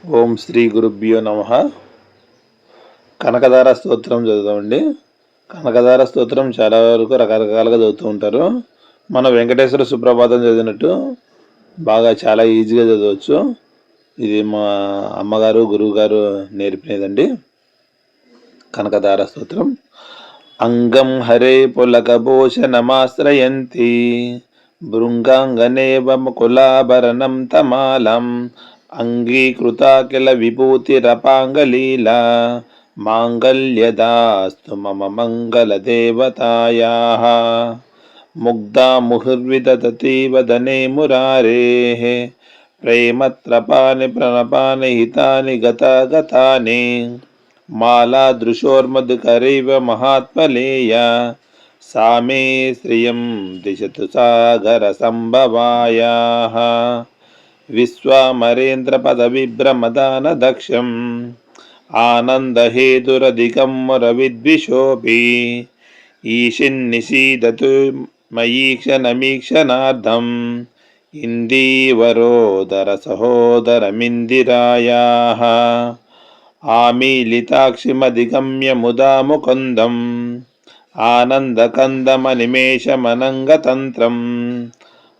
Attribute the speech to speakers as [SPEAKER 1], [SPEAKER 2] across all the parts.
[SPEAKER 1] ఓం శ్రీ గురుభ్యో నమః. కనకధార స్తోత్రం చదువుతామండి. కనకధార స్తోత్రం చాలా వరకు రకరకాలుగా చదువుతూ ఉంటారు. మన వెంకటేశ్వర సుప్రభాతం చదివినట్టు బాగా చాలా ఈజీగా చదవచ్చు. ఇది మా అమ్మగారు గురువు గారు నేర్పినదండి. కనకధార స్తోత్రం. అంగం హరే పులకభూషణమాశ్రయంతి భృంగాంగనేవ ముకులాభరణం తమాలం అంగీకృతా కిల విభూతిరపాంగలీలా మాంగళ్యదాస్తు మమ మంగళదేవతాయాః. ముగ్ధా ముహుర్విదధతి వదనే మురారేః ప్రేమత్రపాని ప్రణపాని హితాని గతాగతాని మాలా దృశోర్మధుకరైవ మహాత్మలేయ सा मे श्रियं दिशतु सागर संभवायाः. विश्वामरेन्द्रपदविभ्रमदान दक्षम् आनन्दहेतुरधिकं मुरविद्विषोऽपि ईशिन्निषीदतु मयीक्षणमीक्षणार्धम् इन्दीवरोदर सहोदरमिन्दिरायाः. आमीलिताक्षिमधिगम्य मुदा मुकुन्दम् आनन्दकन्दमनिमेषमनङ्गतन्त्रम्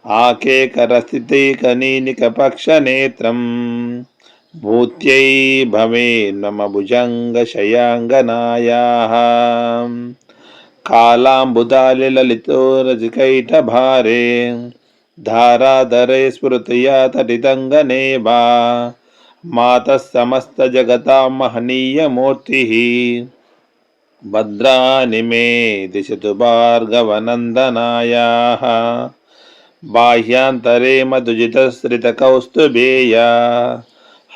[SPEAKER 1] आकेकरस्थितैकनीनिकपक्षनेत्रम् भूत्यै भवेन्मम भुजङ्गशयाङ्गनायाः. कालाम्बुदालिललितोरजिकैटभारे धाराधरे स्फुरतया तटितङ्गने वा मातः समस्तजगतां महनीयमूर्तिः भद्राणि मे दिशतु भार्गवनन्दनायाः. बाह्यान्तरे मधुजितश्रितकौस्तुभेया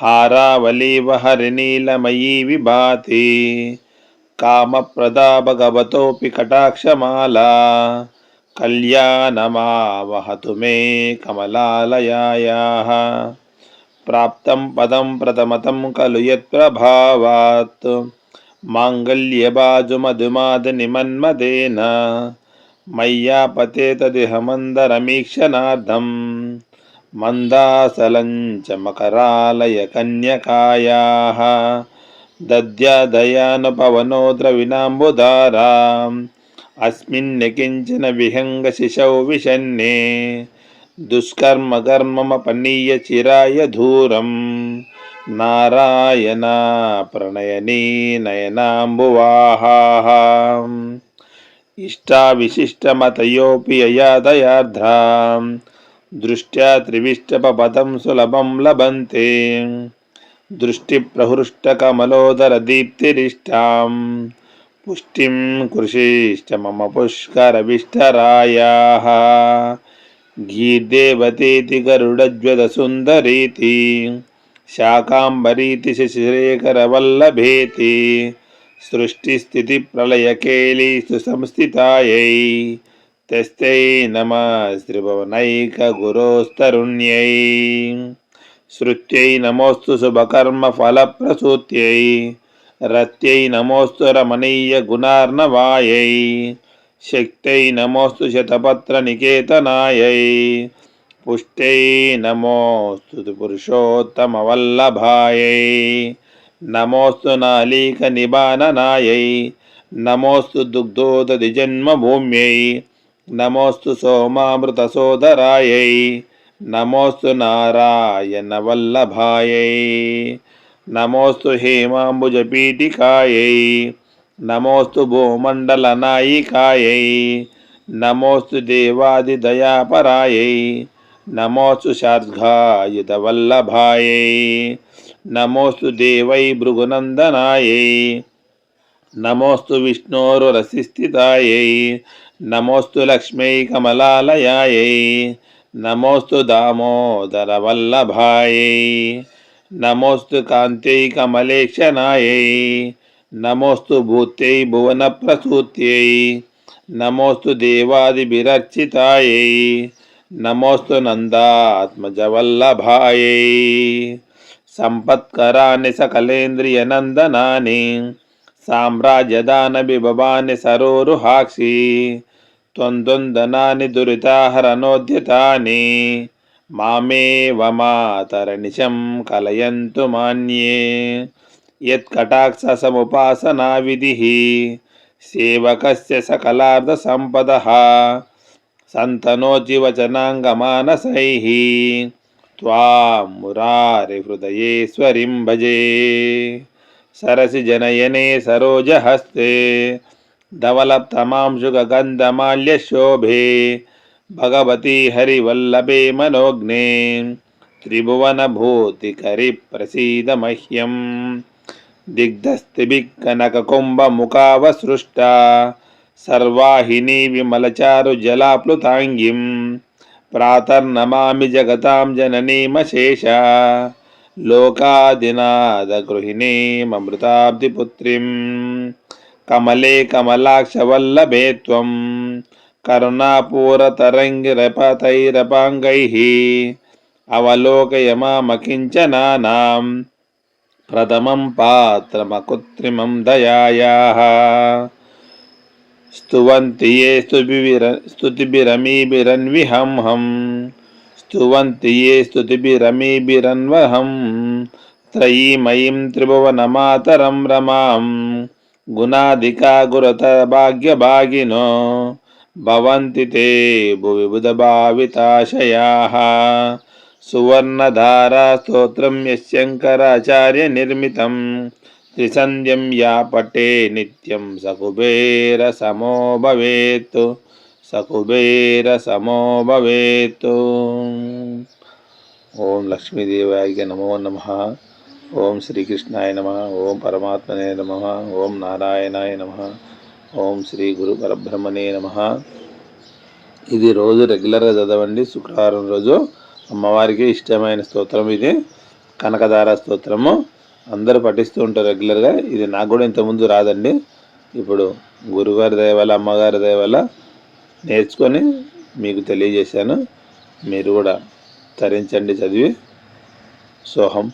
[SPEAKER 1] हारावलीव हरिनीलमयी विभाति कामप्रदा भगवतोऽपि कटाक्षमाला कल्याणमावहतु मे कमलालयायाः. प्राप्तं पदं प्रथमतं खलु यत्प्रभावात् माङ्गल्यबाजुमधुमादनिमन्मदेन मय्या पते तदिह मन्दरमीक्षणार्धं मन्दासलं च मकरालय कन्यकायाः. दद्यादयानुपवनो द्रविणाम्बुधाराम् अस्मिन् किञ्चन विहङ्गशिशौ विषन्ने दुष्कर्मकर्ममपनीय चिराय धूरम् नारायण प्रणयनी नयनाम्बुवाहाः. इष्टाविशिष्टमतयोऽपि ययादयार्द्रा दृष्ट्या त्रिविष्टपपदं सुलभं लभन्ते दृष्टिप्रहृष्टकमलोदरदीप्तिरिष्टां पुष्टिं कृषिश्च मम पुष्करविष्टरायाः. गीर्देवतेति गरुडज्वदसुन्दरीति शाकाम्बरीति शशिरेखरवल्लभेति सृष्टिस्थितिप्रलयकेलीषु संस्थितायै तस्यै नमः श्रीभुवनैकगुरोस्तरुण्यै. श्रुत्यै नमोऽस्तु शुभकर्मफलप्रसूत्यै रत्यै नमोऽस्तु रमणीयगुणार्णवायै शक्त्यै नमोऽस्तु शतपत्रनिकेतनायै पुष्ट्यै नमोऽस्तु पुरुषोत्तमवल्लभायै नमोऽस्तु नालीकनिबाननायै नमोऽस्तु दुग्धोदधिजन्मभूम्यै नमोऽस्तु सोमामृतसोदरायै नमोऽस्तु नारायणवल्लभायै नमोऽस्तु हेमाम्बुजपीठिकायै नमोऽस्तु भूमण्डलनायिकायै नमोऽस्तु देवादिदयापरायै नमोऽस्तु शार्ङ्गायुधवल्लभायै नमोऽस्तु देवै भृगुनन्दनायै नमोऽस्तु विष्णोरुरसिस्थितायै नमोऽस्तु लक्ष्म्यै कमलालयायै नमोऽस्तु दामोदरवल्लभायै नमोऽस्तु कान्त्यै कमलेक्षणायै नमोऽस्तु भूत्यै भुवनप्रसूत्यै नमोऽस्तु देवादिभिरर्चितायै नमोऽस्तु नन्दात्मजवल्लभायै. सम्पत्कराणि सकलेन्द्रियनन्दनानि साम्राज्यदानविभवानि सरोरुहाक्षि त्वन्द्वन्द्वनानि दुरिताहरणोद्यतानि మామేవ మాతరనిశం కలయంతు మాన్యే యత్కటాక్ష సముపాసనా విధిః సేవకస్య సకలార్థ సంపదః సంతనోతి వచనాంగమానసైః త్వాం మురారి హృదయేశ్వరిం భజే సరసి జనయనే సరోజహస్తే ధవలప్తమాంశుగంధమాల్య శోభే భగవతి హరివల్లభే మనోజ్ఞే త్రిభువనభూతికరి ప్రసీద మహ్యం దిగ్ధస్థిభిః కనకకుంభముఖావసృష్టా సర్వాహిని విమలచారు జలాప్లుతాంగిం ప్రాతర్నమామి జగతాం జననీమశేష లోకాదినాద గృహిణీమృతాబ్ధిపుత్రిం కమలే కమలాక్షవల్లభే త్వం కరుణాపూరతరంగిరపతైరపాంగైః అవలోకయ మామకించనానాం ప్రథమం పాత్రమకృత్రిమం దయాయాః స్తువంతి యే స్తుతిభిరమీభిరన్విహంహం స్తువంతి యే స్తుతిభిరమీభిరన్వహం త్రయీమయీం త్రిభువనమాతరం రమాం గుణాధికా గురత భాగ్యభాగినో భవంతి తే భువి బుధభావితాశయాః సువర్ణధారా స్తోత్రం యశంకరాచార్య నిర్మితం త్రిసంధ్యం యా పటే నిత్యం సకుబేర సమో భవేత్ సకుబేర సమో భవేత్. ఓం లక్ష్మీదేవాయ నమో నమః. ఓం శ్రీకృష్ణాయ నమః. ఓం పరమాత్మనే నమః. ఓం నారాయణాయ నమః. ఓం శ్రీ గురు పరబ్రహ్మణే నమః. ఇది రోజు రెగ్యులర్గా చదవండి. శుక్రవారం రోజు అమ్మవారికి ఇష్టమైన స్తోత్రం ఇది కనకధార స్తోత్రము. అందరూ పఠిస్తూ ఉంటారు రెగ్యులర్గా. ఇది నాకు కూడా ఇంతకుముందు రాదండి. ఇప్పుడు గురుగారి దయ వల్ల అమ్మగారి దయ వల్ల నేర్చుకొని మీకు తెలియజేశాను. మీరు కూడా తరించండి చదివి. సోహం.